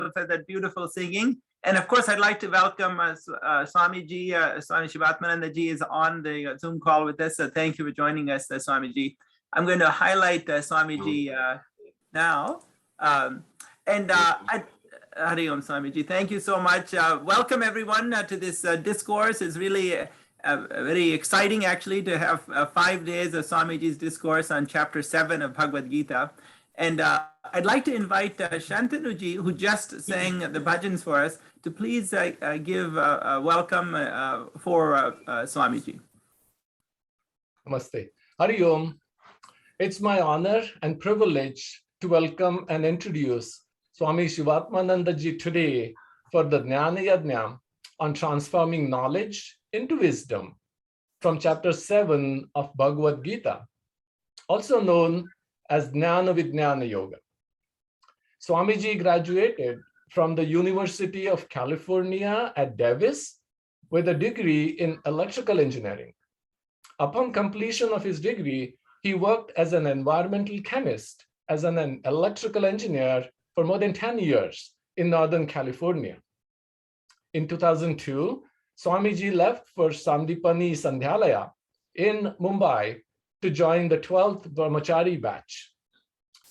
for that beautiful singing. And of course, I'd like to welcome Swamiji. Swami Shivatmanandaji is on the Zoom call with us. So thank you for joining us, Swamiji. I'm going to highlight Swamiji now. Hari Om Swamiji, thank you so much. Welcome everyone to this discourse. It's really very exciting actually to have 5 days of Swamiji's discourse on chapter 7 of Bhagavad-Gita. And I'd like to invite Shantanu-ji, who just sang the bhajans for us, to please give a welcome for Swamiji. Namaste. Hari Om. It's my honor and privilege to welcome and introduce Swami Shivatmanandaji today for the Jnana Yajna on transforming knowledge into wisdom from chapter 7 of Bhagavad-Gita, also known as Jnana Vijnana Yoga. Swamiji graduated from the University of California at Davis with a degree in electrical engineering. Upon completion of his degree, he worked as an environmental chemist, as an electrical engineer for more than 10 years in Northern California. In 2002, Swamiji left for Sandipani Sandhyalaya in Mumbai to join the 12th Brahmachari batch.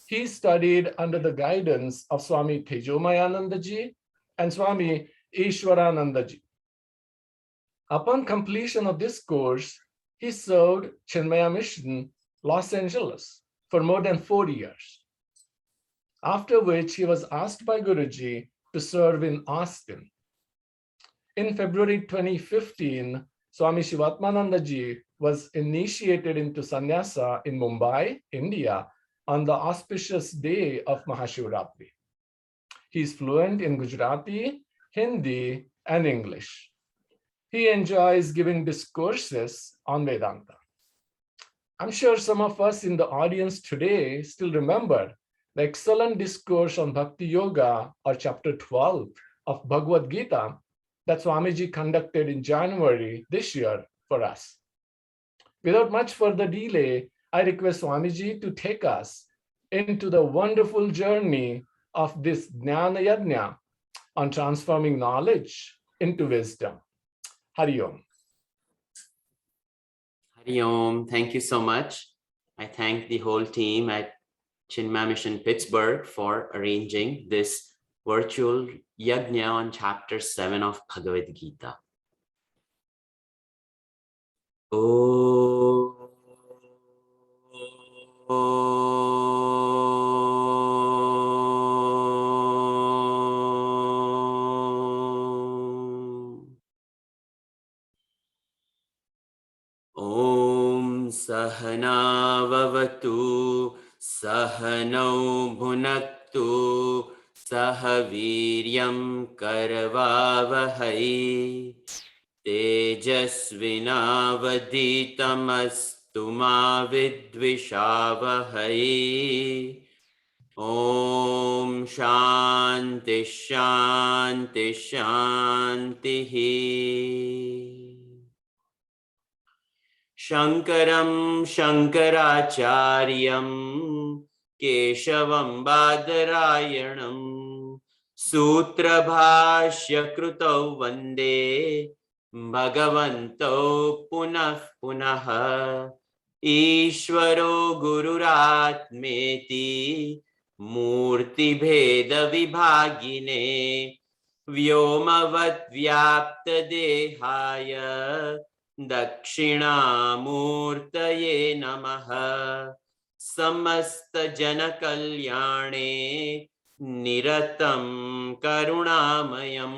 He studied under the guidance of Swami Tejomayanandaji and Swami Ishwaranandaji. Upon completion of this course, he served Chinmaya Mission, Los Angeles, for more than 4 years. After which he was asked by Guruji to serve in Austin. In February 2015, Swami Shivatmanandaji was initiated into sannyasa in Mumbai, India, on the auspicious day of Mahashivratri. He is fluent in Gujarati, Hindi, and English. He enjoys giving discourses on Vedanta. I'm sure some of us in the audience today still remember the excellent discourse on Bhakti Yoga, or chapter 12 of Bhagavad-Gita, that Swamiji conducted in January this year for us. Without much further delay, I request Swamiji to take us into the wonderful journey of this Jnana Yajna on transforming knowledge into wisdom. Hari Om. Hari Om. Thank you so much. I thank the whole team at Chinmaya Mission Pittsburgh for arranging this virtual yajna on chapter 7 of Bhagavad-Gita. Om Sahana Vavatu Sahanau Bhunaktu Sahaviryam Karavavahai Tejasvinavaditamastu ma vidvishavahai. Om Shanti Shanti Shantihi. Shankaram Shankaracharyam Keshavam Badarayanam Sutra Bhashya Krutau Vande Bhagavanto Punah Punaha Ishvaro Gururatmeti Murti Bheda Vibhagine Vyomavat Vyapta Dehaya Dakshinamurtaye Namaha Samasta Janakalyane Niratam Karunamayam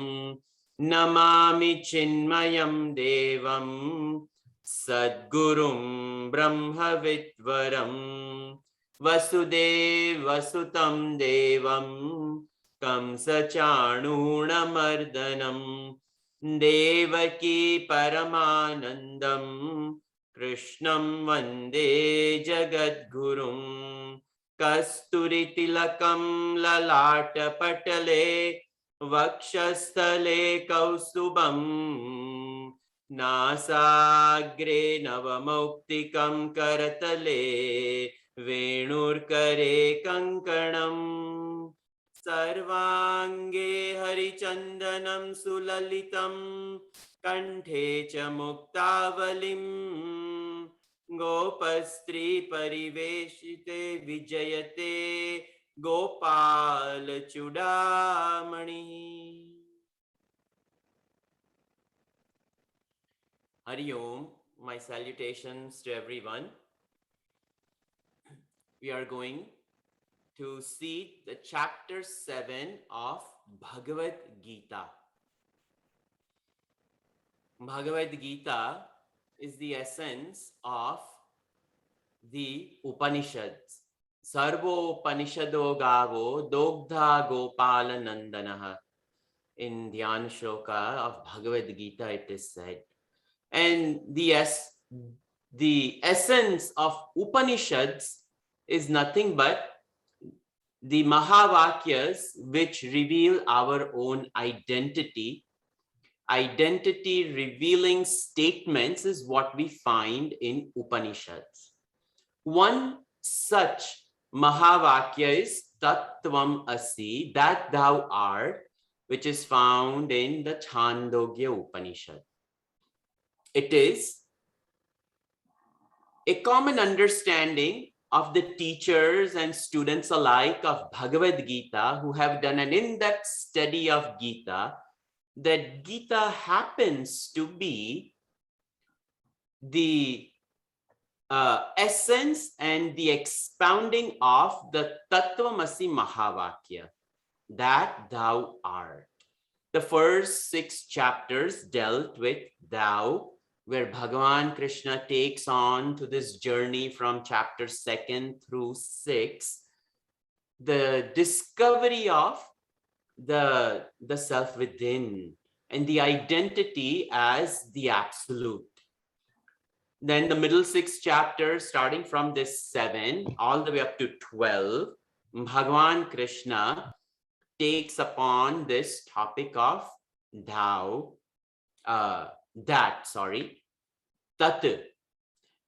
Namami Chinmayam Devam Sadgurum Brahmavitvaram Vasudev Vasutam Devam Kamsachanunamardhanam Devaki Paramanandam Krishnam Vande Jagadgurum Kasturitilakam Lalata Patale Vakshastale Kaustubam Nasagre Navamuktikam Karatale Venurkare Kankanam Sarvange Harichandanam Sulalitam Kanthe cha Muktavalim Gopastri Pariveshite Vijayate Gopal Chudamani. Hari Om, my salutations to everyone. We are going to see the chapter 7 of Bhagavad-Gita. Bhagavad-Gita is the essence of the Upanishads. Sarvo Upanishado Gavo Dogdha Gopala Nandanaha. In the Shloka of Bhagavad-Gita it is said. And the essence of Upanishads is nothing but the Mahavakyas which reveal our own identity. Identity revealing statements is what we find in Upanishads. One such Mahavakya is Tattvam Asi, that thou art, which is found in the Chandogya Upanishad. It is a common understanding of the teachers and students alike of Bhagavad-Gita who have done an in-depth study of Gita, that Gita happens to be the essence and the expounding of the Tattvamasi Mahavakya, that thou art. The first 6 chapters dealt with thou, where Bhagavan Krishna takes on to this journey from chapter 2 through 6, the discovery of the self within and the identity as the absolute. Then the middle 6 chapters, starting from this 7 all the way up to 12, Bhagavan Krishna takes upon this topic of thou, Tat,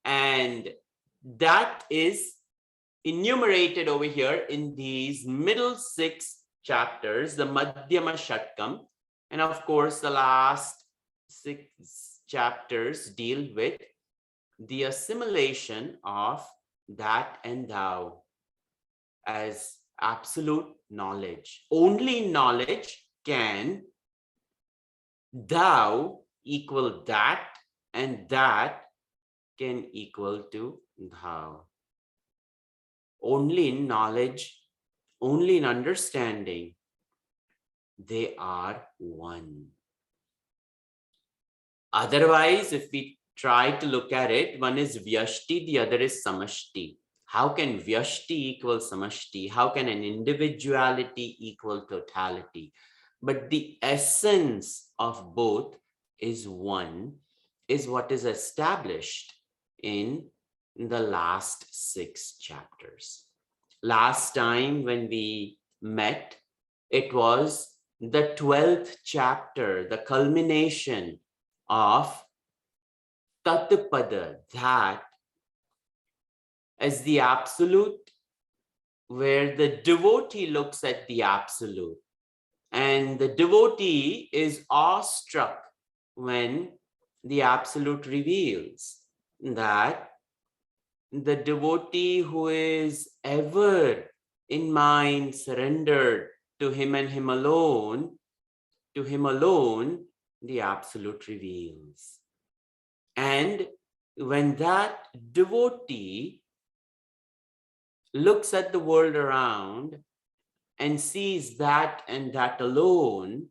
and that is enumerated over here in these middle 6 chapters, the Madhyama Shatkam, and of course the last 6 chapters deal with the assimilation of that and thou as absolute knowledge. Only knowledge can thou equal that, and that can equal to thou. Only in knowledge, only in understanding, they are one. Otherwise, if we try to look at it, one is Vyashti, the other is Samashti. How can Vyashti equal Samashti? How can an individuality equal totality? But the essence of both is one, is what is established in the last 6 chapters. Last time when we met, it was the 12th chapter, the culmination of Tatpada, that as the absolute, where the devotee looks at the absolute, and the devotee is awestruck when the absolute reveals that the devotee who is ever in mind surrendered to him and him alone, to him alone, the absolute reveals. And when that devotee looks at the world around and sees that and that alone,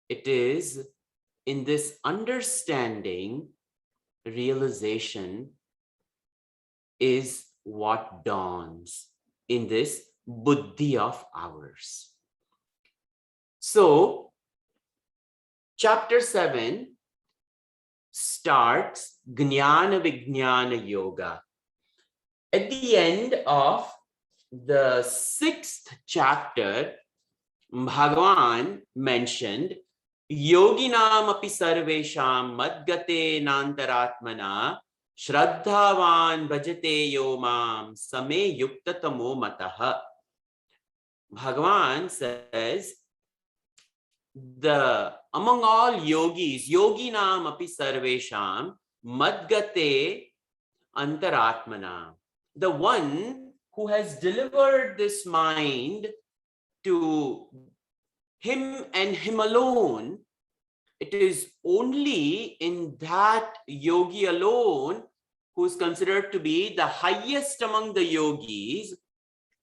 it is in this understanding, realization is what dawns in this buddhi of ours. So, chapter 7 starts Jnana Vijnana Yoga. At the end of the 6th chapter, Bhagavan mentioned Yoginam api sarvesham madgate nantaratmana shraddhavan bhajate yomam same yuktatamo mataha. Bhagavan says, among all yogis, yoginam api sarvesham madgate antaratmana, the one who has delivered this mind to him and him alone, it is only in that yogi alone who is considered to be the highest among the yogis,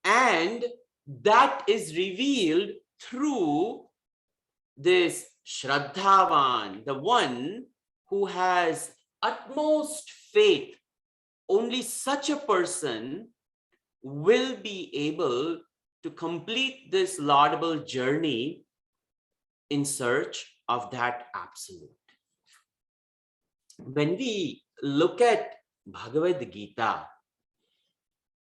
and that is revealed through this Shraddhavan, the one who has utmost faith. Only such a person will be able to complete this laudable journey in search of that absolute. When we look at Bhagavad-Gita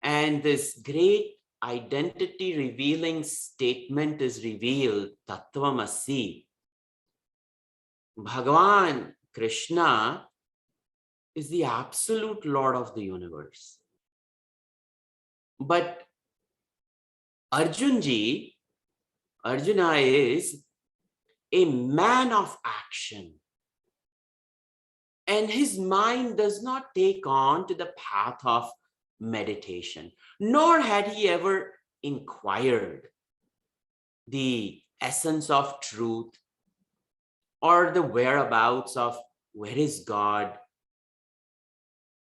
and this great identity revealing statement is revealed, Tattvamasi, Bhagavan Krishna is the absolute Lord of the universe. But Arjuna is a man of action, and his mind does not take on to the path of meditation, nor had he ever inquired the essence of truth or the whereabouts of where is God,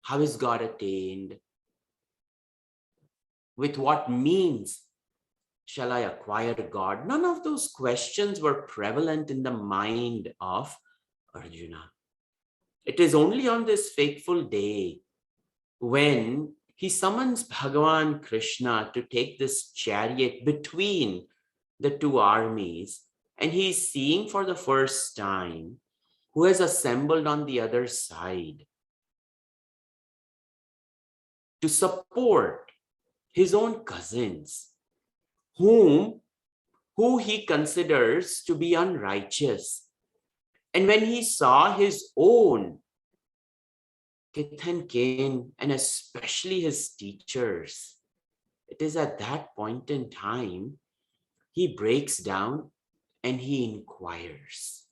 how is God attained, with what means shall I acquire God. None of those questions were prevalent in the mind of Arjuna. It is only on this fateful day when he summons Bhagavan Krishna to take this chariot between the two armies, and he is seeing for the first time who has assembled on the other side to support his own cousins, who he considers to be unrighteous. And when he saw his own kith and kin, and especially his teachers, it is at that point in time he breaks down and he inquires.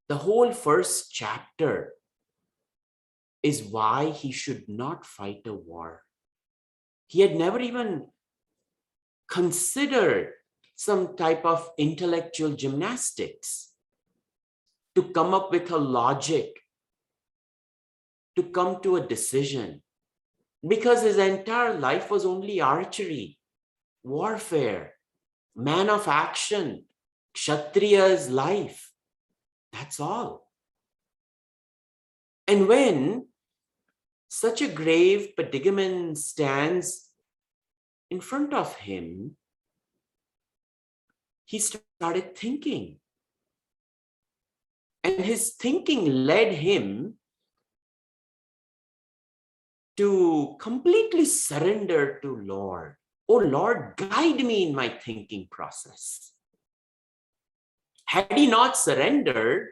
The whole first chapter is why he should not fight a war. He had never even considered some type of intellectual gymnastics to come up with a logic, to come to a decision, because his entire life was only archery, warfare, man of action, Kshatriya's life. That's all. And when such a grave predicament stands in front of him, he started thinking. And his thinking led him to completely surrender to Lord. Oh Lord, guide me in my thinking process. Had he not surrendered,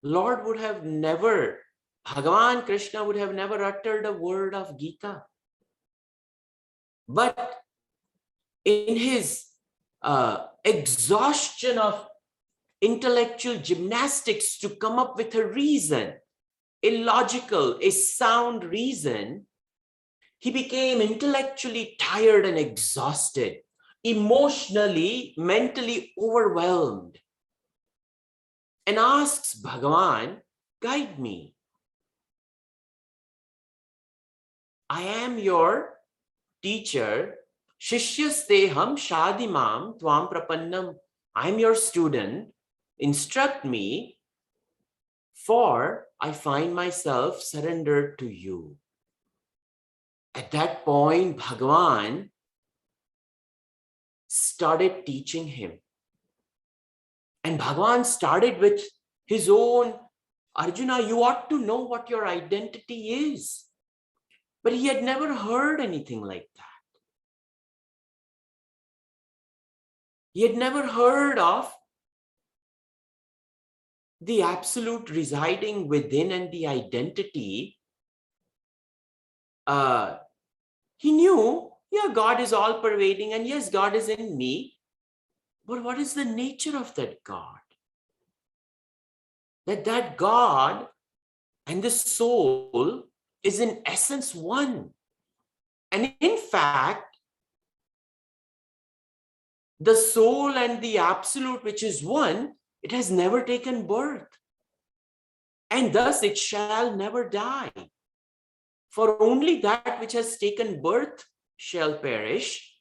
Lord would have never, Bhagavan Krishna would have never uttered a word of Gita. But in his exhaustion of intellectual gymnastics to come up with a reason, a logical, a sound reason, he became intellectually tired and exhausted, emotionally, mentally overwhelmed, and asks Bhagavan, guide me. I am your teacher. Shishyasteham shadimam tvam prapannam. I am your student. Instruct me, for I find myself surrendered to you. At that point, Bhagavan started teaching him. And Bhagavan started with his own, Arjuna, you ought to know what your identity is. But he had never heard anything like that. He had never heard of the absolute residing within and the identity. He knew Yeah, God is all pervading, and yes, God is in me. But what is the nature of that God? That God and the soul is in essence one. And in fact, the soul and the absolute, which is one, it has never taken birth. And thus it shall never die. For only that which has taken birth shall perish.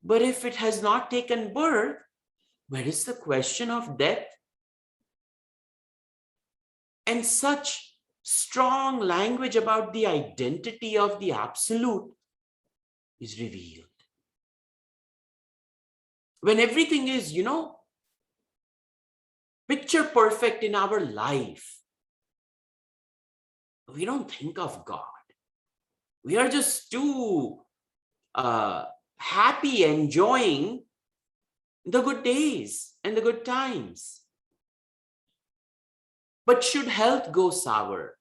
But if it has not taken birth, where is the question of death? And such strong language about the identity of the absolute is revealed. When everything is, picture perfect in our life, we don't think of God. We are just too happy enjoying the good days and the good times. But should health go sour,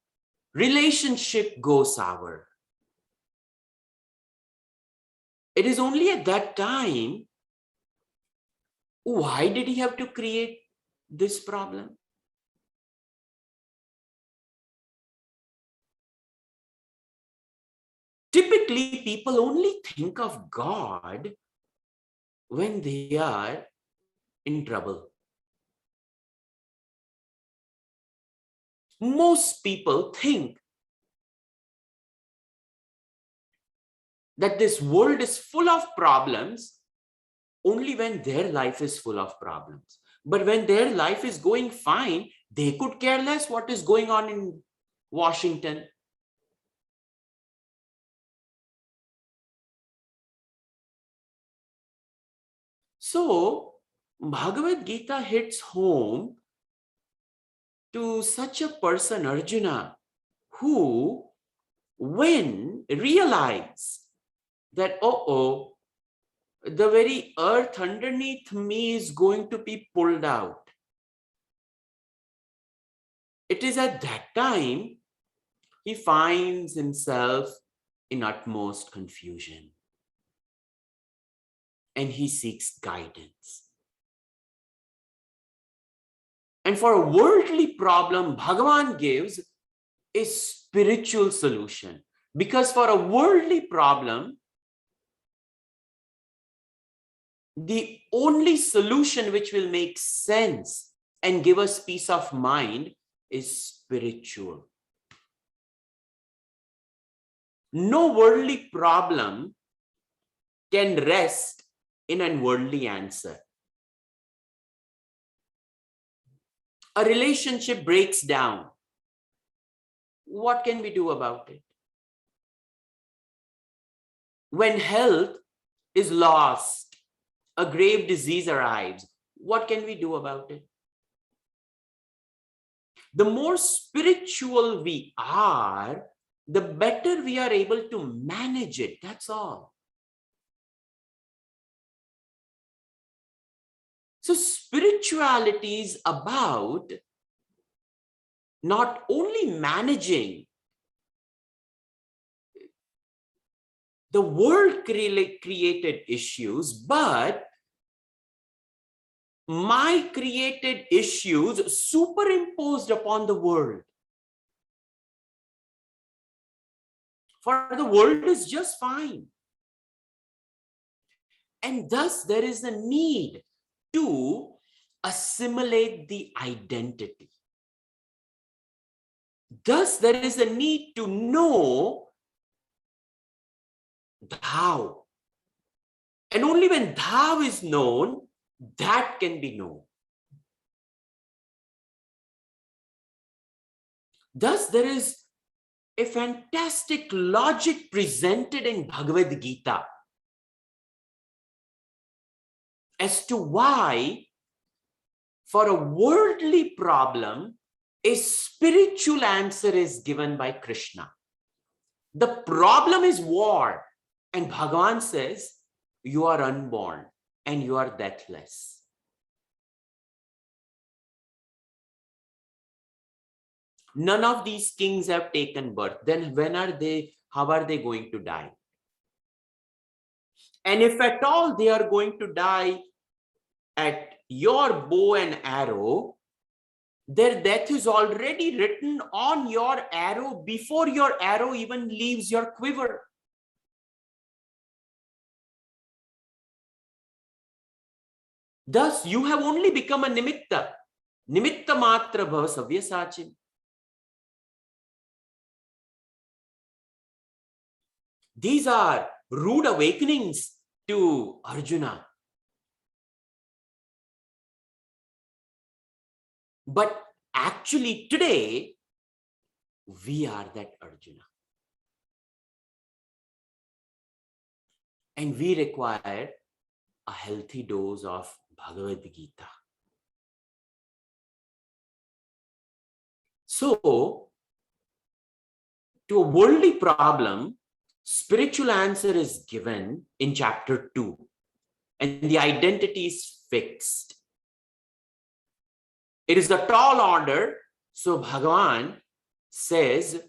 relationship go sour, it is only at that time, why did he have to create this problem? Typically, people only think of God when they are in trouble. Most people think that this world is full of problems only when their life is full of problems. But when their life is going fine, they could care less what is going on in Washington. So, Bhagavad-Gita hits home to such a person, Arjuna, who, when realized that, the very earth underneath me is going to be pulled out. It is at that time he finds himself in utmost confusion. And he seeks guidance. And for a worldly problem, Bhagavan gives a spiritual solution. Because for a worldly problem, the only solution which will make sense and give us peace of mind is spiritual. No worldly problem can rest in an worldly answer. A relationship breaks down. What can we do about it? When health is lost, a grave disease arrives, what can we do about it? The more spiritual we are, the better we are able to manage it. That's all. So spirituality is about not only managing the world created issues, but my created issues superimposed upon the world. For the world is just fine. And thus there is a need to assimilate the identity. Thus there is a need to know thou. And only when thou is known, that can be known. Thus there is a fantastic logic presented in Bhagavad-Gita as to why, for a worldly problem, a spiritual answer is given by Krishna. The problem is war, and Bhagavan says, you are unborn and you are deathless. None of these kings have taken birth. Then how are they going to die? And if at all they are going to die at your bow and arrow, their death is already written on your arrow before your arrow even leaves your quiver. Thus, you have only become a nimitta. Nimitta matra bhava savyasachin. These are rude awakenings to Arjuna. But actually today, we are that Arjuna. And we require a healthy dose of Bhagavad-Gita. So, to a worldly problem, spiritual answer is given in chapter 2, and the identity is fixed. It is the tall order. So Bhagavan says,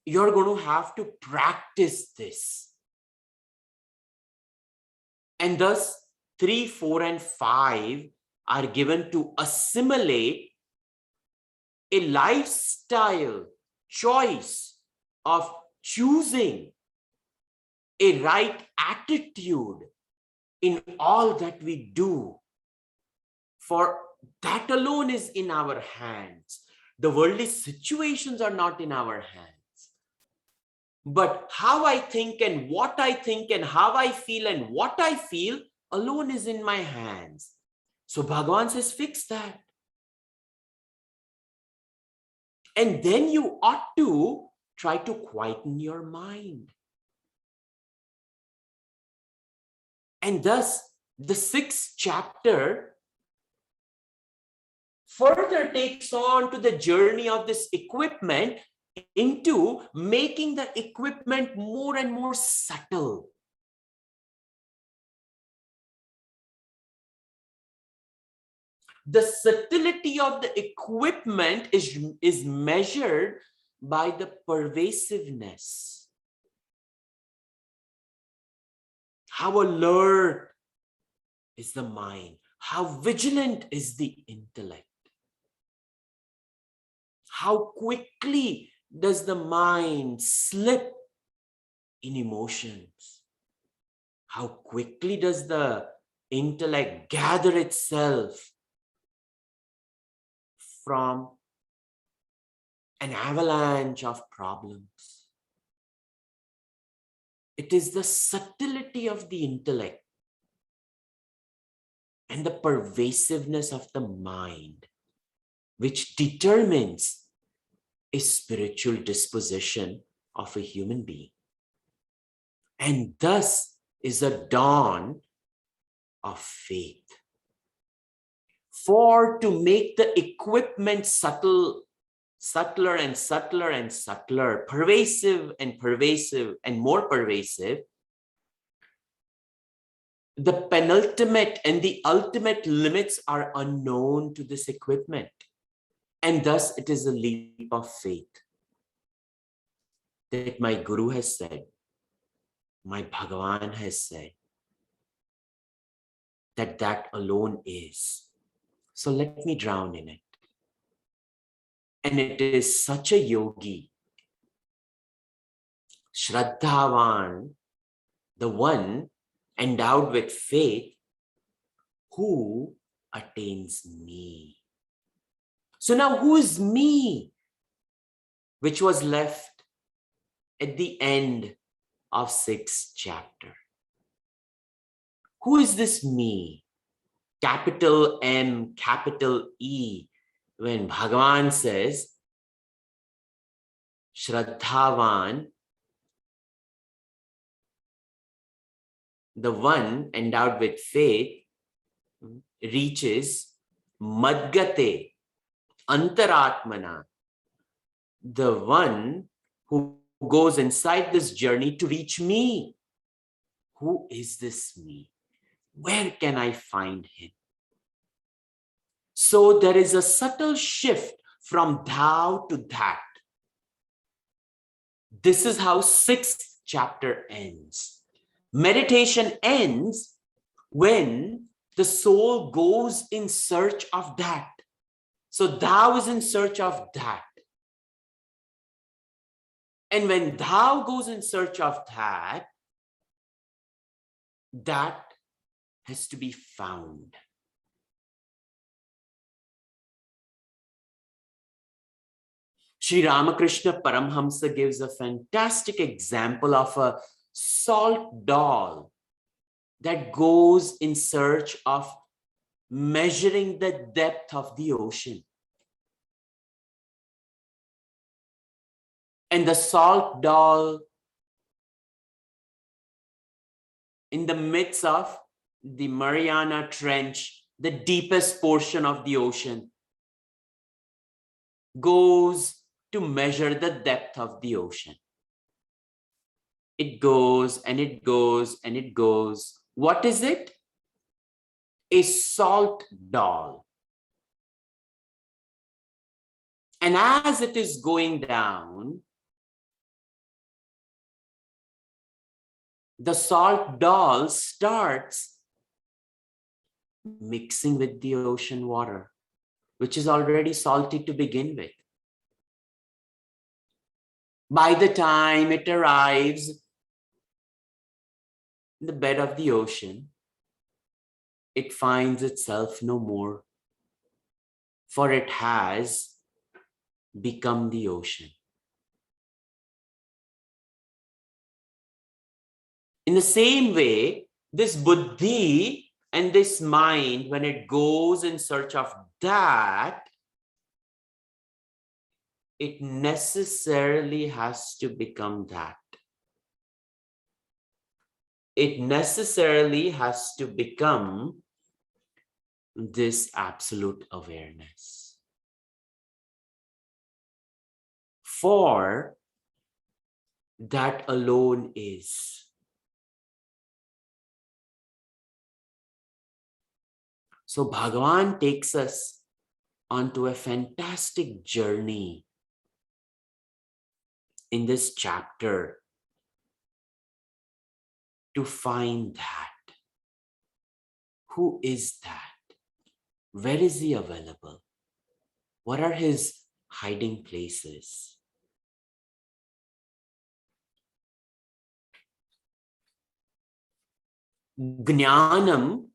you're going to have to practice this. And thus 3, 4, and 5 are given to assimilate a lifestyle choice of choosing a right attitude in all that we do. For that alone is in our hands. The worldly situations are not in our hands. But how I think and what I think and how I feel and what I feel alone is in my hands. So Bhagavan says, fix that. And then you ought to try to quieten your mind. And thus, the 6th chapter further takes on to the journey of this equipment into making the equipment more and more subtle. The subtlety of the equipment is measured by the pervasiveness. How alert is the mind? How vigilant is the intellect? How quickly does the mind slip in emotions? How quickly does the intellect gather itself from an avalanche of problems? It is the subtlety of the intellect and the pervasiveness of the mind which determines a spiritual disposition of a human being. And thus is a dawn of faith. For to make the equipment subtler and subtler and subtler, pervasive and more pervasive, the penultimate and the ultimate limits are unknown to this equipment. And thus it is a leap of faith that my Guru has said, my Bhagavan has said, that alone is. So let me drown in it. And it is such a yogi, Shraddhavan, the one endowed with faith, who attains me. So now who is me, which was left at the end of 6th chapter? Who is this me? Capital M, capital E, when Bhagavan says, Shraddhavan, the one endowed with faith, reaches Madgate, Antaratmana, the one who goes inside this journey to reach me. Who is this me? Where can I find him? So there is a subtle shift from thou to that. This is how 6th chapter ends. Meditation ends when the soul goes in search of that. So thou is in search of that. And when thou goes in search of that, that has to be found. Sri Ramakrishna Paramhamsa gives a fantastic example of a salt doll that goes in search of measuring the depth of the ocean. And the salt doll, in the midst of the Mariana Trench, the deepest portion of the ocean, goes to measure the depth of the ocean. It goes and it goes and it goes. What is it? A salt doll. And as it is going down, the salt doll starts mixing with the ocean water, which is already salty to begin with. By the time it arrives in the bed of the ocean, it finds itself no more, for it has become the ocean. In the same way, this buddhi and this mind, when it goes in search of that, it necessarily has to become that. It necessarily has to become this absolute awareness. For that alone is. So Bhagavan takes us onto a fantastic journey in this chapter to find that. Who is that? Where is he available? What are his hiding places? Jnanam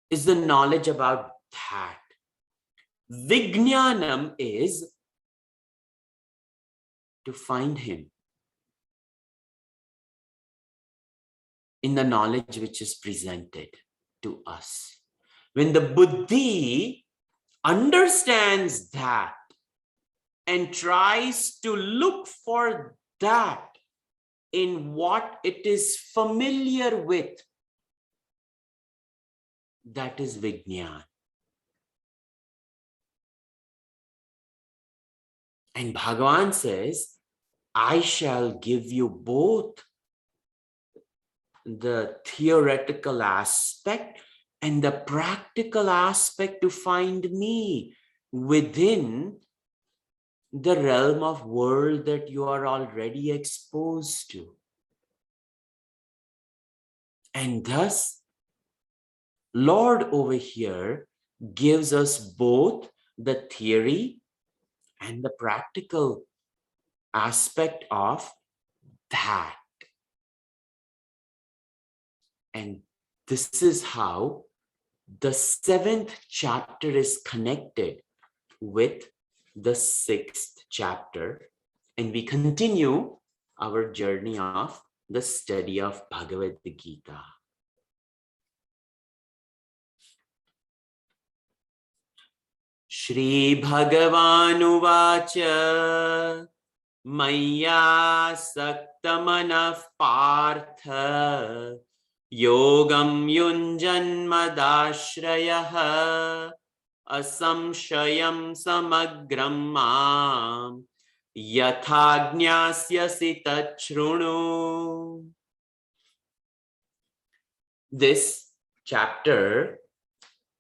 is the knowledge about that. Vijnanam is to find him in the knowledge which is presented to us. When the buddhi understands that and tries to look for that in what it is familiar with, that is Vijnan. And Bhagavan says, I shall give you both the theoretical aspect and the practical aspect to find me within the realm of world that you are already exposed to. And thus, Lord over here gives us both the theory and the practical aspect of that. And this is how the 7th chapter is connected with the 6th chapter. And we continue our journey of the study of Bhagavad-Gita. Shri Bhagavan Uvacha Maya Saktamanaf Partha Yogam Yunjanmadashrayah Asamshayam Samagram Mam Yathagnasyasi Tachrunu. This chapter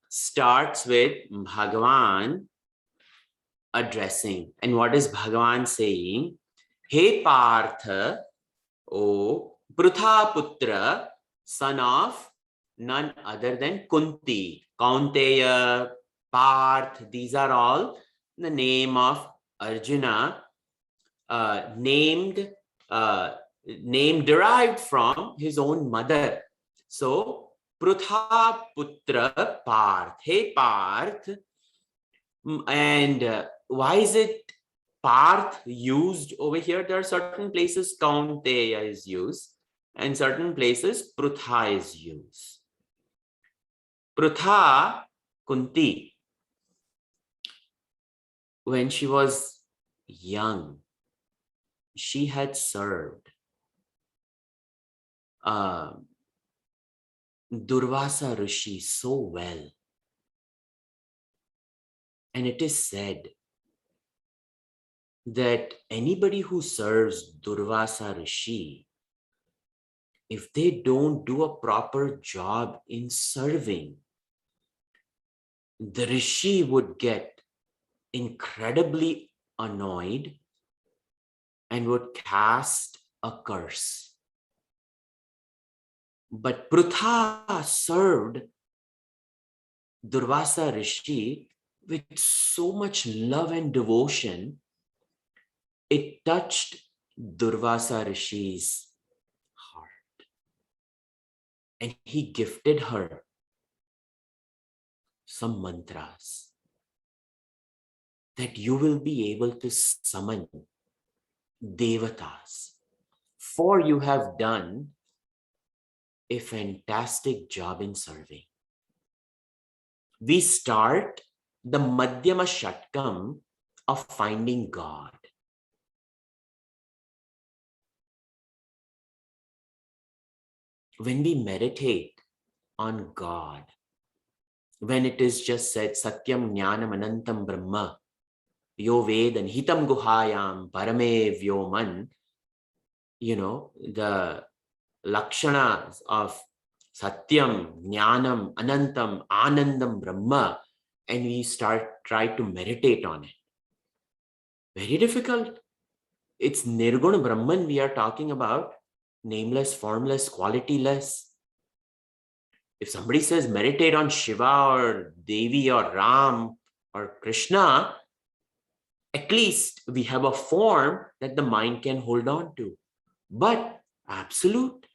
starts with Bhagavan addressing. And what is Bhagavan saying? Hey Partha, O Pruthaputra, son of none other than Kunti. Kaunteya, Parth, these are all the name of Arjuna, name derived from his own mother. So, Pruthaputra Parth. Hey Parth. And why is it Parth used over here? There are certain places Kaunteya is used and certain places Prutha is used. Prutha, Kunti, when she was young, she had served Durvasa Rishi so well. And it is said that anybody who serves Durvasa Rishi, if they don't do a proper job in serving, the Rishi would get incredibly annoyed and would cast a curse. But Prutha served Durvasa Rishi with so much love and devotion, it touched Durvasa Rishi's heart. And he gifted her some mantras that you will be able to summon devatas, for you have done a fantastic job in serving. We start the Madhyama Shatkam of finding God. When we meditate on God, when it is just said, Satyam Jnanam Anantam Brahma, Yo Vedan Hitam Guhayam Parame Vyoman, the lakshanas of Satyam, Jnanam, Anantam, Anandam, Brahma, and we try to meditate on it. Very difficult. It's Nirguna Brahman we are talking about, nameless, formless, qualityless. If somebody says meditate on Shiva or Devi or Ram or Krishna, at least we have a form that the mind can hold on to. But absolute.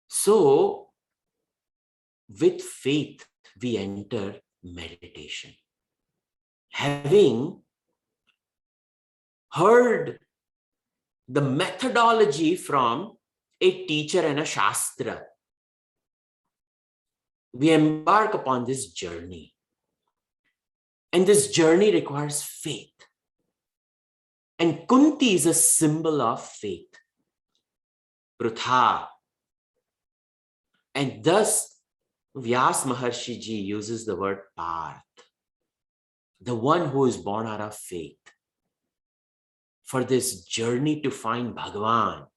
So, with faith, we enter meditation. Having heard the methodology from a teacher and a Shastra, we embark upon this journey. And this journey requires faith. And Kunti is a symbol of faith. Prutha. And thus, Vyas Maharshi Ji uses the word Parth, the one who is born out of faith. For this journey to find Bhagavan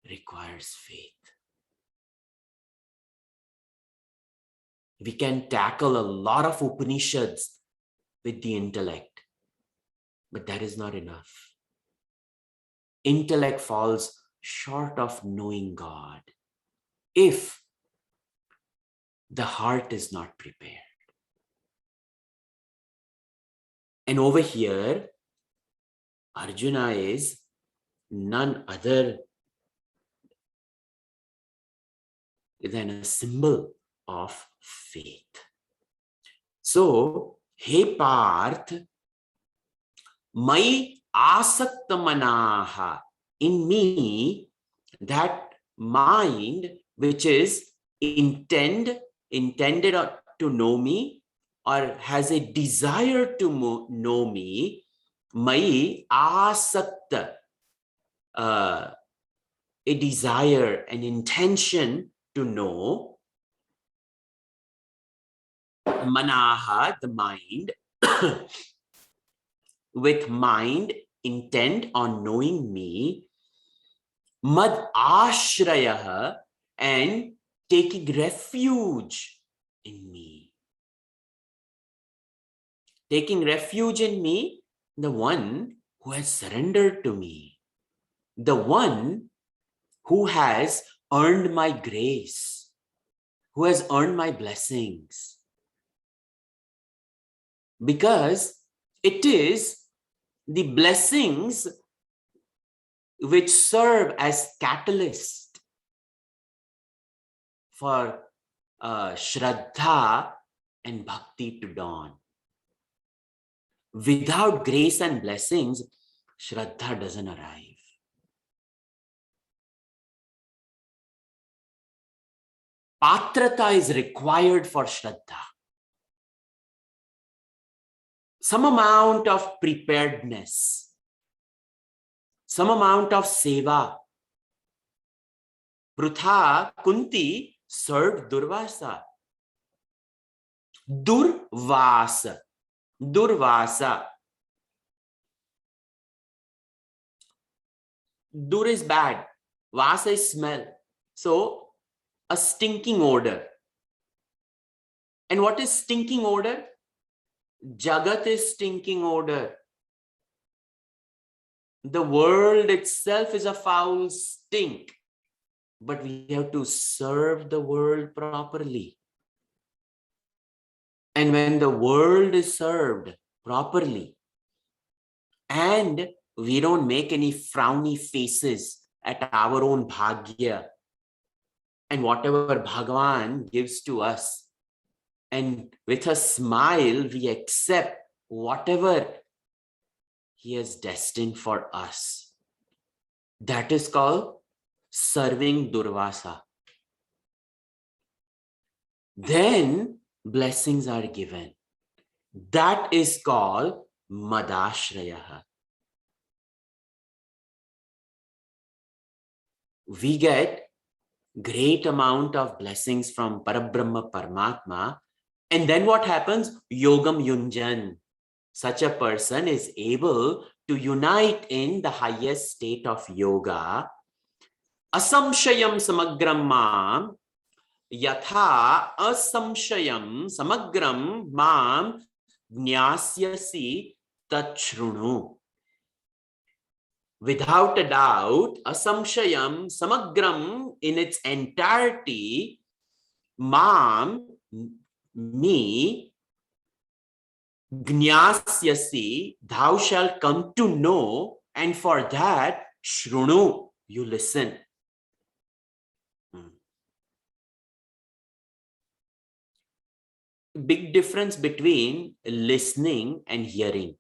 requires faith. We can tackle a lot of Upanishads with the intellect, but that is not enough. Intellect falls short of knowing God if the heart is not prepared. And over here, Arjuna is none other than a symbol of faith. So, hey Parth, my asakta manaha, in me, that mind which is intended to know me or has a desire to know me, my asakta, a desire, an intention to know, manaha, the mind, with mind intent on knowing me, mad ashrayaha, and taking refuge in me. Taking refuge in me, the one who has surrendered to me, the one who has earned my grace, who has earned my blessings. Because it is the blessings which serve as catalyst for Shraddha and Bhakti to dawn. Without grace and blessings, Shraddha doesn't arrive. Patrata is required for Shraddha. Some amount of preparedness, some amount of seva. Prutha Kunti served Durvasa. Durvasa. Dur is bad. Vasa is smell. So, a stinking odor. And what is stinking odor? Jagat is stinking odor. The world itself is a foul stink. But we have to serve the world properly. And when the world is served properly, and we don't make any frowny faces at our own bhagya and whatever Bhagavan gives to us, and with a smile, we accept whatever he has destined for us. That is called serving Durvasa. Then blessings are given. That is called Madashrayaha. We get great amount of blessings from Parabrahma Paramatma. And then what happens? Yogam Yunjan. Such a person is able to unite in the highest state of yoga. Asamshayam samagram mam yatha asamshayam samagram mam jnasyasi tachrunu. Without a doubt, asamshayam samagram in its entirety, mam, me, jnasyasi, thou shalt come to know, and for that, shrunu, you listen. Big difference between listening and hearing.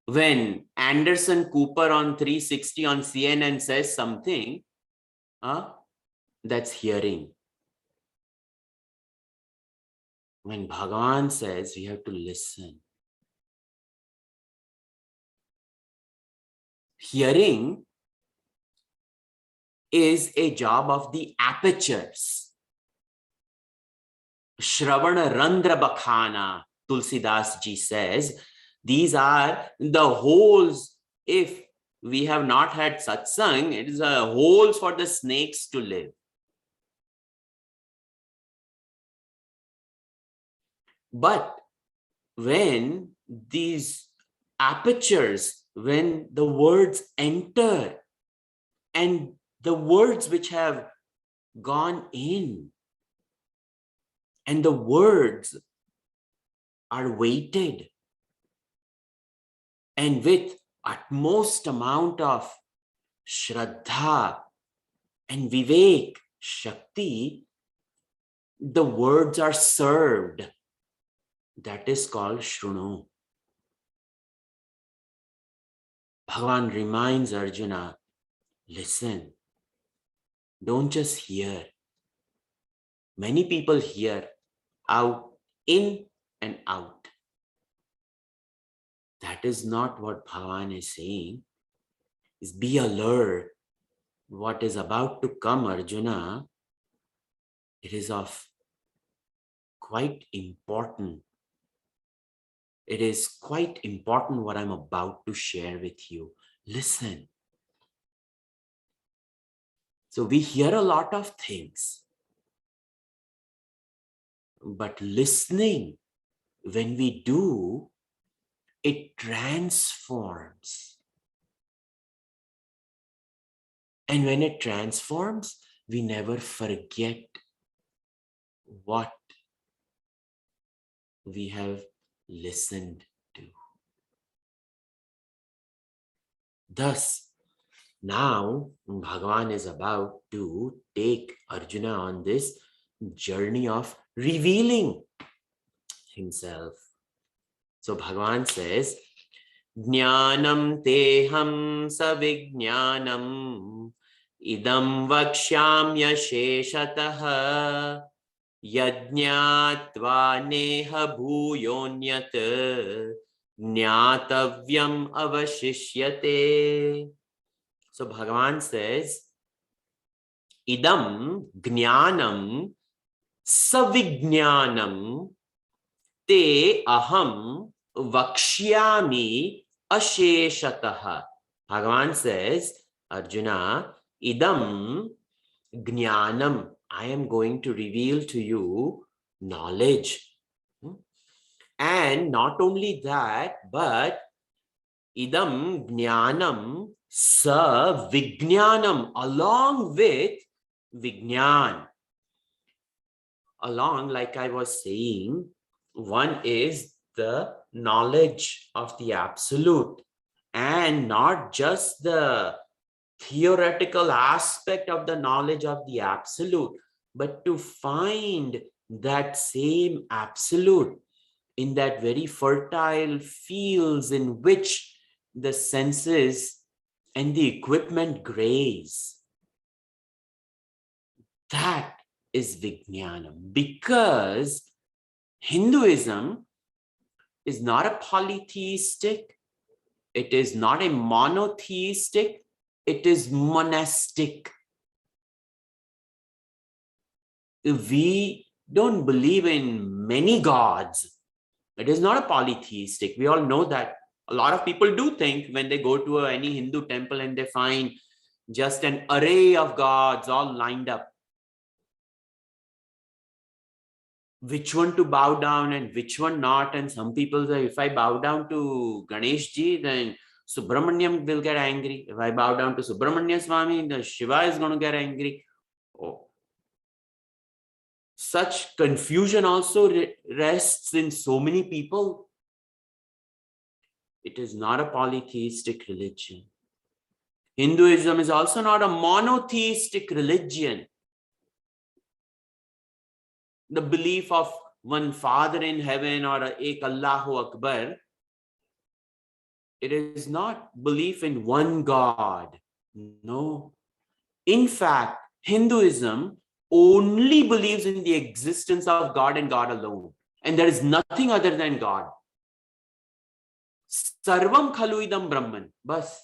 When Anderson Cooper on 360 on CNN says something, that's hearing. When Bhagavan says, we have to listen. Hearing is a job of the apertures. Shravana Randra Bakhana, Tulsidas ji says, these are the holes. If we have not had satsang, it is a holes for the snakes to live. But when these apertures, when the words enter, and the words which have gone in, and the words are weighted, and with utmost amount of Shraddha and Vivek, Shakti, the words are served. That is called Shrunu. Bhagavan reminds Arjuna, listen, don't just hear. Many people hear out, in and out. That is not what Bhagavan is saying. Is be alert. What is about to come, Arjuna, it is of quite important. It is quite important what I'm about to share with you. Listen. So we hear a lot of things, but listening when we do, it transforms. And when it transforms, we never forget what we have listened to. Thus, now Bhagavan is about to take Arjuna on this journey of revealing himself. So Bhagavan says, Jnanam teham savijnanam idam vakshamya sheshataha yajñātvā neha bhūyonyat jñātavyam avashishyate. So Bhagavan says, idam jnanam savijnanam te aham vakshyami asheshataha. Bhagavan says, Arjuna, idam jnanam, I am going to reveal to you knowledge. And not only that, but idam jnanam sa vijnanam, along with vijnan. Along, like I was saying, one is the knowledge of the absolute, and not just the theoretical aspect of the knowledge of the absolute, but to find that same absolute in that very fertile fields in which the senses and the equipment graze. That is Vijnanam, because Hinduism is not a polytheistic, it is not a monotheistic, it is monastic. We don't believe in many gods. It is not a polytheistic. We all know that. A lot of people do think when they go to any Hindu temple and they find just an array of gods all lined up, which one to bow down and which one not. And some people say, if I bow down to Ganesh Ji, then Subramanyam will get angry. If I bow down to Subramanya Swami, the Shiva is going to get angry. Oh. Such confusion also rests in so many people. It is not a polytheistic religion. Hinduism is also not a monotheistic religion. The belief of one Father in heaven or Ek Allahu Akbar, it is not belief in one God. No. In fact, Hinduism only believes in the existence of God and God alone. And there is nothing other than God. Sarvam khalu idam Brahman. Bas.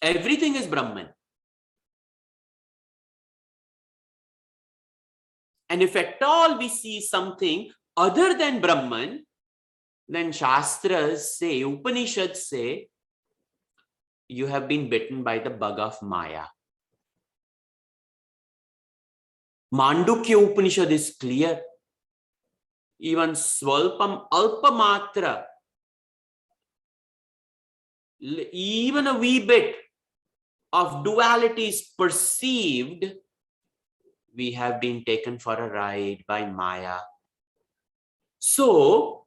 Everything is Brahman. And if at all we see something other than Brahman, then Shastras say, Upanishads say, you have been bitten by the bug of Maya. Mandukya Upanishad is clear. Even Swalpam Alpamatra, even a wee bit of duality is perceived, we have been taken for a ride by Maya. So,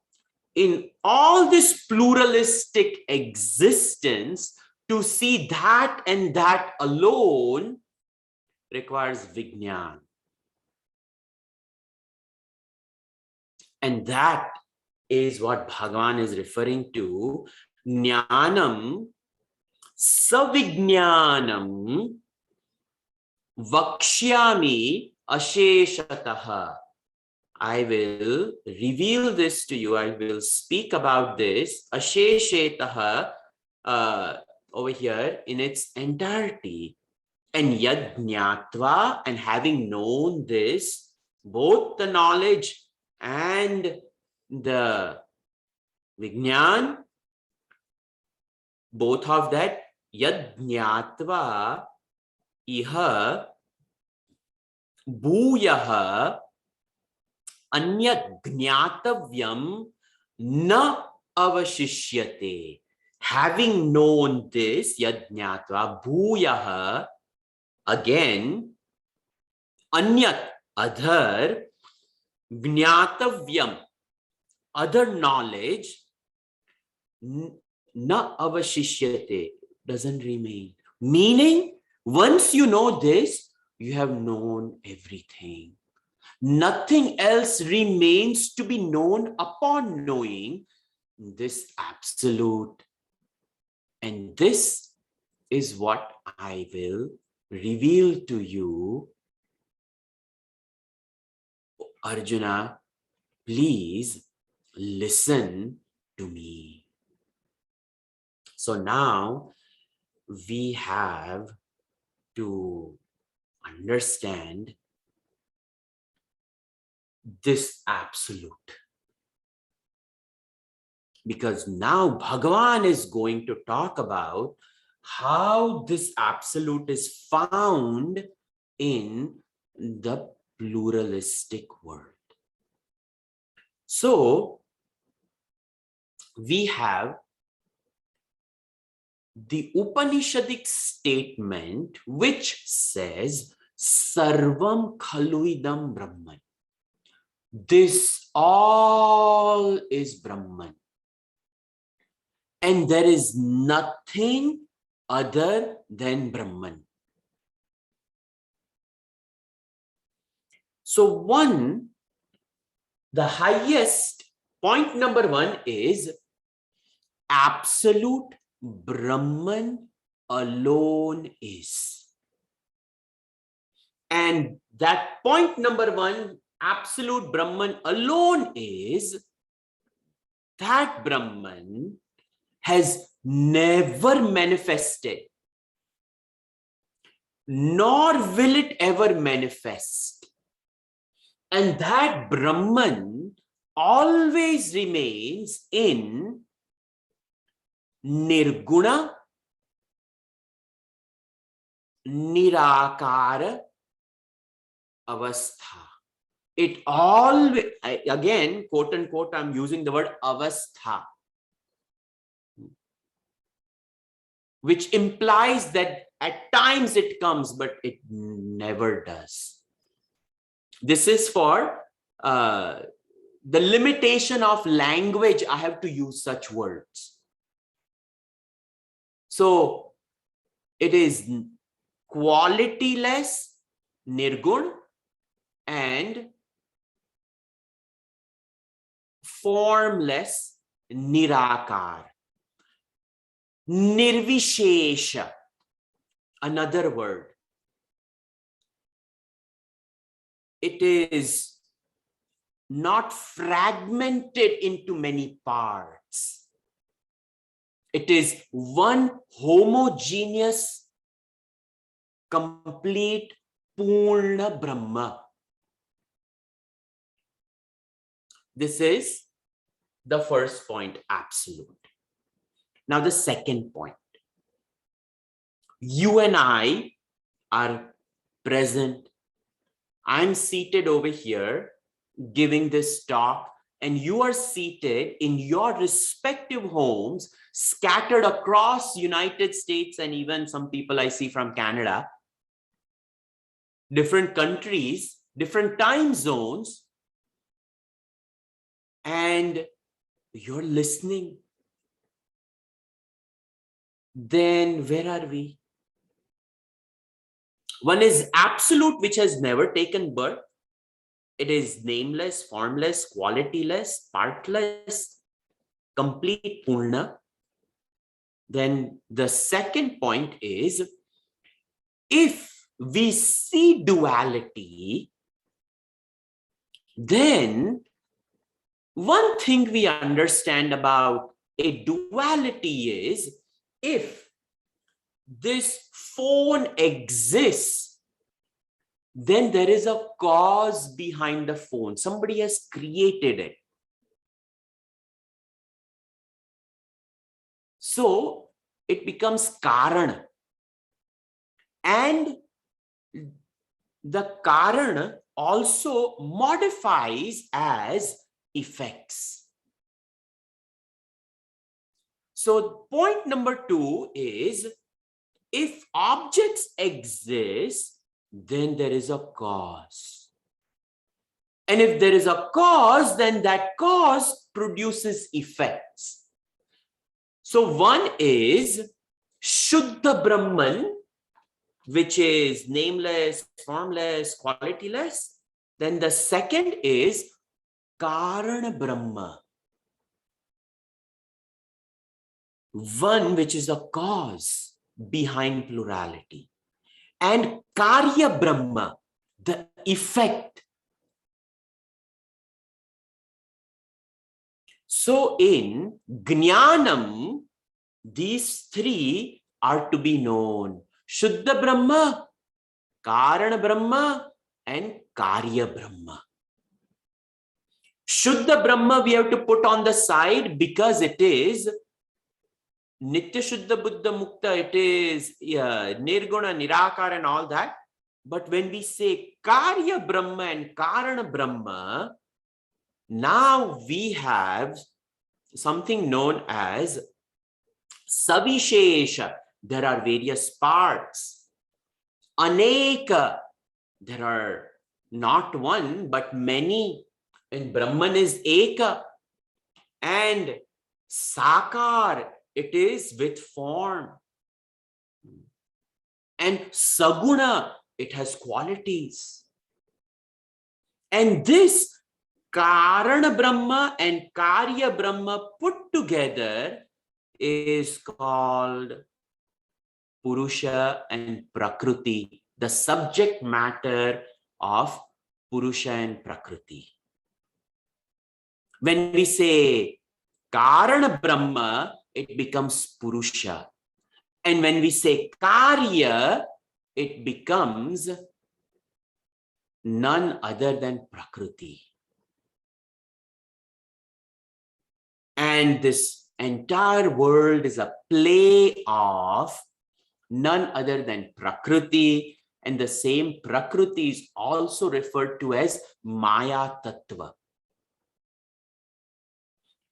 in all this pluralistic existence, to see that and that alone requires Vijnan. And that is what Bhagavan is referring to. Jnanam savijnanam vakshyami asheshataha. I will reveal this to you. I will speak about this asheshataha over here in its entirety. And yajñātva, and having known this, both the knowledge and the Vijnan, both of that, yajñātva iha bhuyaha Anyat jnatavyam na avashishyate. Having known this, yajnatva bhuyaha, again, anyat, other, jnatavyam, other knowledge, na avashishyate, doesn't remain. Meaning, once you know this, you have known everything. Nothing else remains to be known upon knowing this absolute. And this is what I will reveal to you. Arjuna, please listen to me. So now we have to understand this absolute. Because now Bhagavan is going to talk about how this absolute is found in the pluralistic world. So we have the Upanishadic statement which says Sarvam Khaluidam Brahman. This all is Brahman. And there is nothing other than Brahman. So the highest point number one is absolute Brahman alone is. And that point number one, absolute Brahman alone is that Brahman has never manifested, nor will it ever manifest. And that Brahman always remains in Nirguna, Nirakara Avastha. It always, again, quote unquote, I'm using the word Avastha, which implies that at times it comes, but it never does. This is for the limitation of language. I have to use such words. So it is qualityless, nirgun, and formless, nirakar. Nirvishesha, another word. It is not fragmented into many parts. It is one homogeneous, complete, Purna Brahma. This is the first point, absolute. Now the second point. You and I are present. I'm seated over here giving this talk, and you are seated in your respective homes, scattered across United States and even some people I see from Canada, different countries, different time zones, and you're listening. Then where are we? One is absolute, which has never taken birth. It is nameless, formless, qualityless, partless, complete Purna. Then the second point is, if we see duality, then one thing we understand about a duality is, if this phone exists, then there is a cause behind the phone. Somebody has created it. So it becomes Karana. And the Karana also modifies as effects. So point number 2 is, if objects exist, then there is a cause. And if there is a cause, then that cause produces effects. So one is Shuddha Brahman, which is nameless, formless, qualityless. Then the second is Karana Brahma, one which is a cause behind plurality. And Karya Brahma, the effect. So in Jnanam, these three are to be known. Shuddha Brahma, Karana Brahma, and Karya Brahma. Shuddha Brahma we have to put on the side because it is Nitya Shuddha Buddha Mukta, it is Nirguna, Nirakara and all that. But when we say Karya Brahma and Karana Brahma, now we have something known as Savishesha. There are various parts. Aneka, there are not one but many. And Brahman is Eka. And Sakar, it is with form. And Saguna, it has qualities. And this Karana Brahma and Karya Brahma put together is called Purusha and Prakriti, the subject matter of Purusha and Prakriti. When we say Karana Brahma, it becomes Purusha. And when we say Karya, it becomes none other than Prakriti. And this entire world is a play of none other than Prakriti. And the same Prakriti is also referred to as Maya Tattva.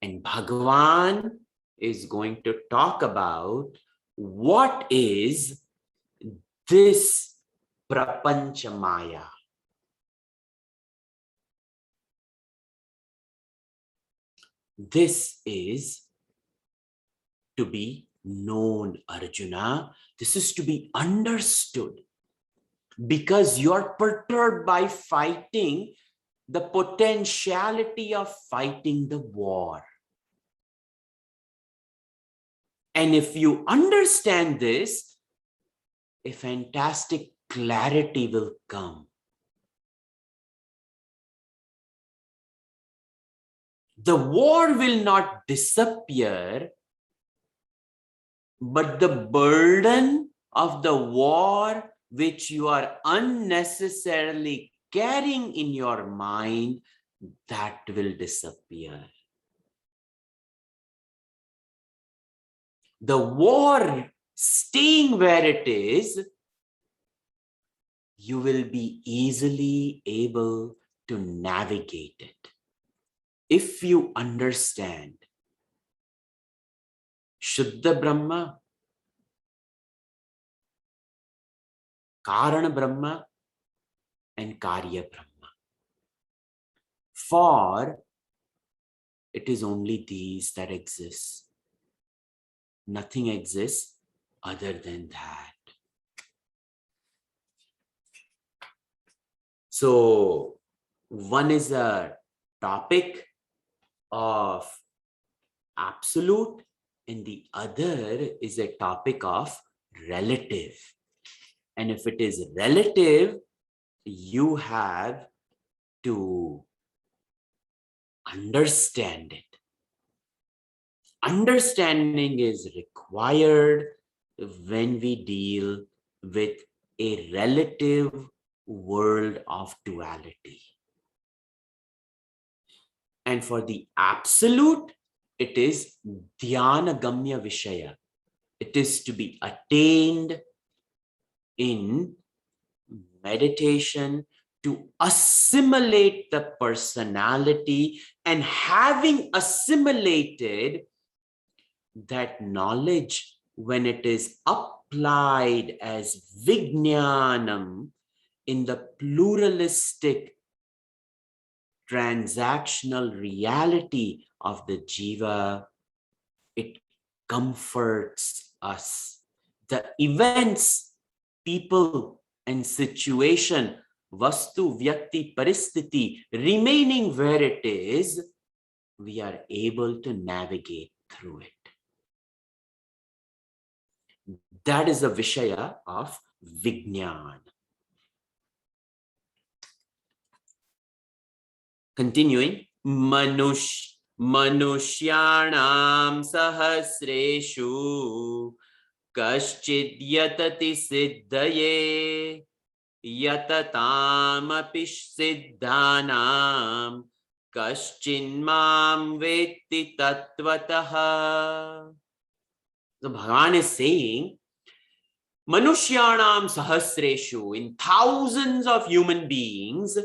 And Bhagavan is going to talk about what is this Prapancha Maya. This is to be known, Arjuna. This is to be understood because you're perturbed by fighting the potentiality of fighting the war. And if you understand this, a fantastic clarity will come. The war will not disappear, but the burden of the war which you are unnecessarily carrying in your mind, that will disappear. The war staying where it is, you will be easily able to navigate it. If you understand Shuddha Brahma, Karana Brahma, and Karya Brahma. For it is only these that exist. Nothing exists other than that. So one is a topic of absolute and the other is a topic of relative. And if it is relative, you have to understand it. Understanding is required when we deal with a relative world of duality. And for the absolute, it is dhyana gamya vishaya. It is to be attained in meditation to assimilate the personality, and having assimilated that knowledge, when it is applied as vijnanam in the pluralistic transactional reality of the jiva, it comforts us. The events, people, and situation, vastu, vyakti, paristiti, remaining where it is, we are able to navigate through it. That is the Vishaya of Vijnana. Continuing, Manushyanam sahasreshu kaschid yatati siddhaye yatatam api siddhanam kaschinmam vetti tattvataha. So Bhagavan is saying, Manushyanam sahasreshu, in thousands of human beings,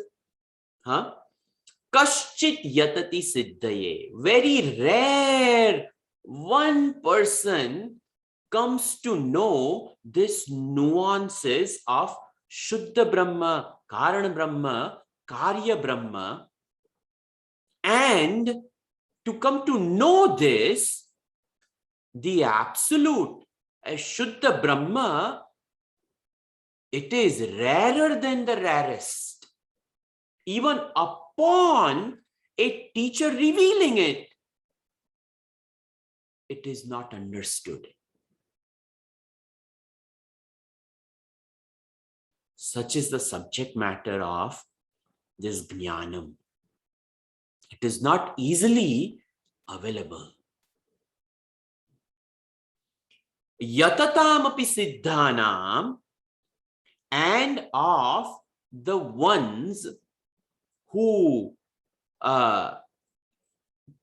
Kaschit yatati siddhaye, very rare, one person comes to know this nuances of Shuddha Brahma, Karana Brahma, Karya Brahma, and to come to know this, the absolute, as Shuddha Brahma, it is rarer than the rarest. Even upon a teacher revealing it, it is not understood. Such is the subject matter of this jnanam. It is not easily available. Yatatam api siddhanam, and of the ones who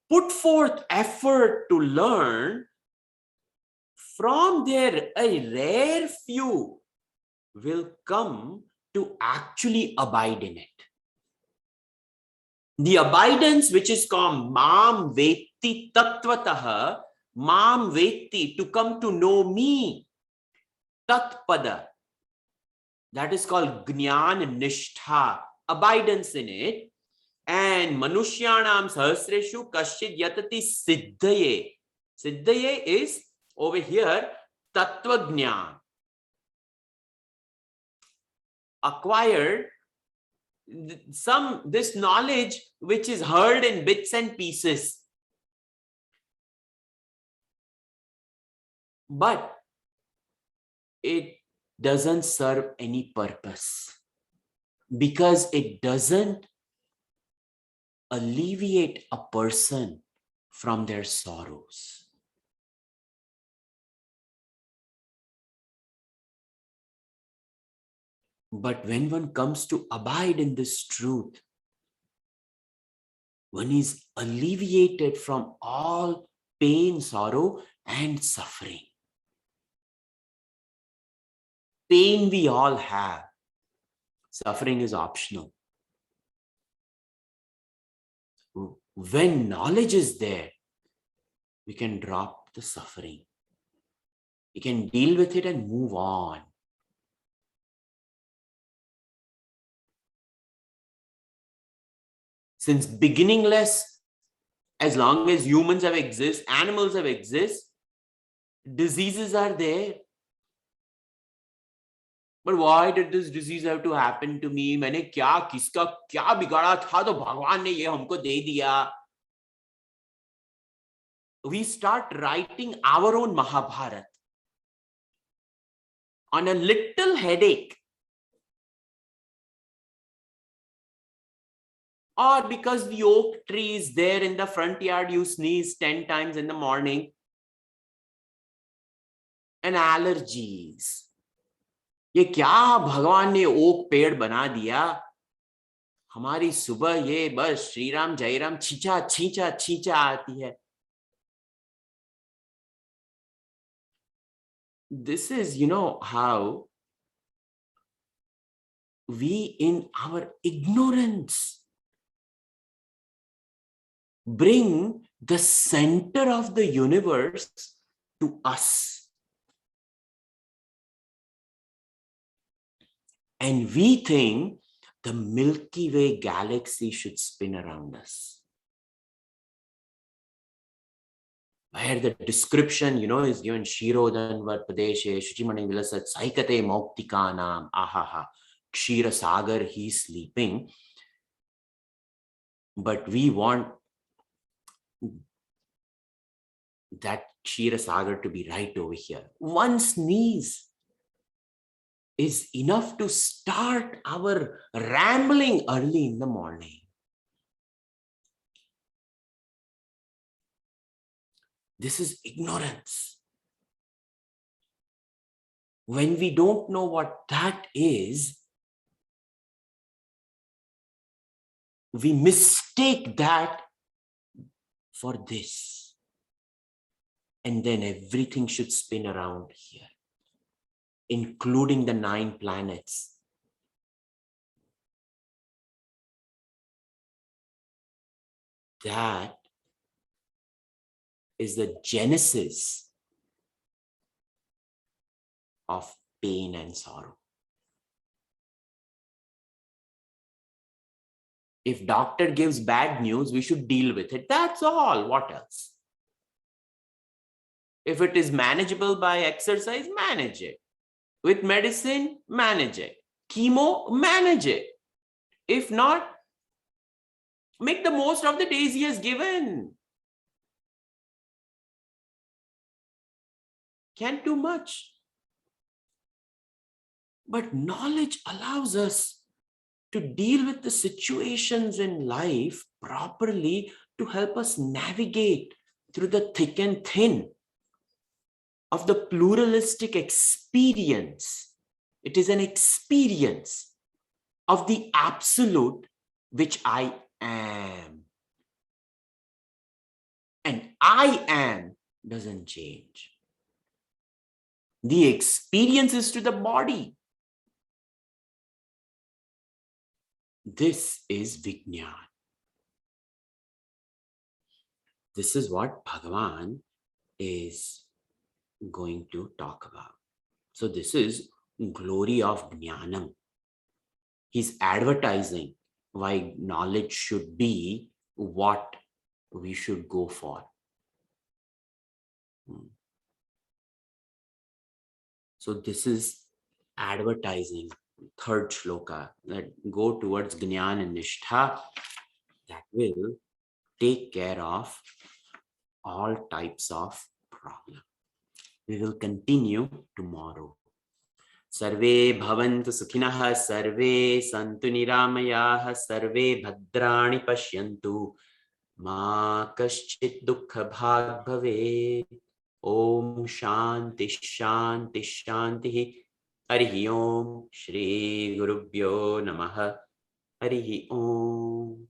put forth effort to learn, from there a rare few will come to actually abide in it. The abidance, which is called mam vetti tattvataha, mam vetti, to come to know me, tatpada, that is called jnana nishtha, abidance in it. And manushyanam sahasreshu kaschid yatati siddhaye. Siddhaye is over here tattva jnana, acquired this knowledge which is heard in bits and pieces, but it doesn't serve any purpose because it doesn't alleviate a person from their sorrows. But when one comes to abide in this truth, one is alleviated from all pain, sorrow, and suffering. Pain we all have. Suffering is optional. When knowledge is there, we can drop the suffering. We can deal with it and move on. Since beginningless, as long as humans have exist, animals have exist, diseases are there. But why did this disease have to happen to me? मैंने क्या किसका क्या बिगाड़ा था तो भगवान ने ये हमको दे दिया. We start writing our own Mahabharata on a little headache, or because the oak tree is there in the front yard, you sneeze 10 times in the morning, and allergies. ये क्या भगवान ने ओक पेड़ बना दिया, हमारी सुबह ये बस श्री राम जय राम छींचा छींचा छींचा आती है. This is, how we in our ignorance bring the center of the universe to us. And we think the Milky Way galaxy should spin around us. Where the description, is given Shirodan Varpadeshe, Shuchimani Vilasat, Saikate Moktikanam, Ahaha, Kshira Sagar, he's sleeping. But we want that Kshira Sagar to be right over here. One sneeze is enough to start our rambling early in the morning. This is ignorance. When we don't know what that is, we mistake that for this. And then everything should spin around here, including the 9 planets. That is the genesis of pain and sorrow. If doctor gives bad news, we should deal with it. That's all. What else? If it is manageable by exercise, manage it. With medicine, manage it. Chemo, manage it. If not, make the most of the days he has given. Can't do much. But knowledge allows us to deal with the situations in life properly, to help us navigate through the thick and thin of the pluralistic experience. It is an experience of the absolute, which I am. And I am doesn't change. The experience is to the body. This is Vijnana. This is what Bhagavan is going to talk about. So this is glory of Jnanam. He's advertising why knowledge should be what we should go for. So this is advertising, third shloka, that go towards Jnana and Nishtha, that will take care of all types of problems. We will continue tomorrow. Sarve bhavantu sukhinah, sarve santu niramayah, sarve bhadrani pashyantu, ma kaschit dukkha bhag bhavet. Om shanti shanti shanti. Harihi Om. Shri Gurubhyo Namaha. Harihi Om.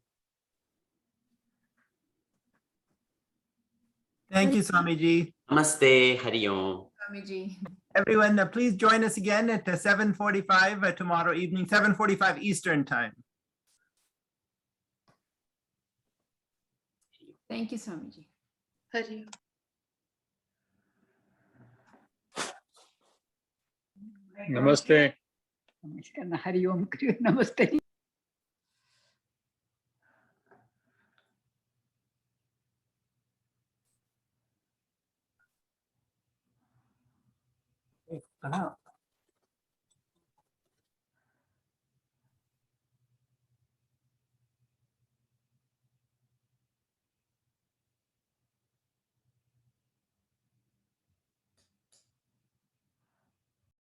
Thank you, Swamiji. Namaste. Hari Om. Swamiji. Everyone, please join us again at 7:45 tomorrow evening, 7:45 Eastern Time. Thank you, Swamiji. Hari. Namaste. Namaskar. Hari Om. Namaste. Wow.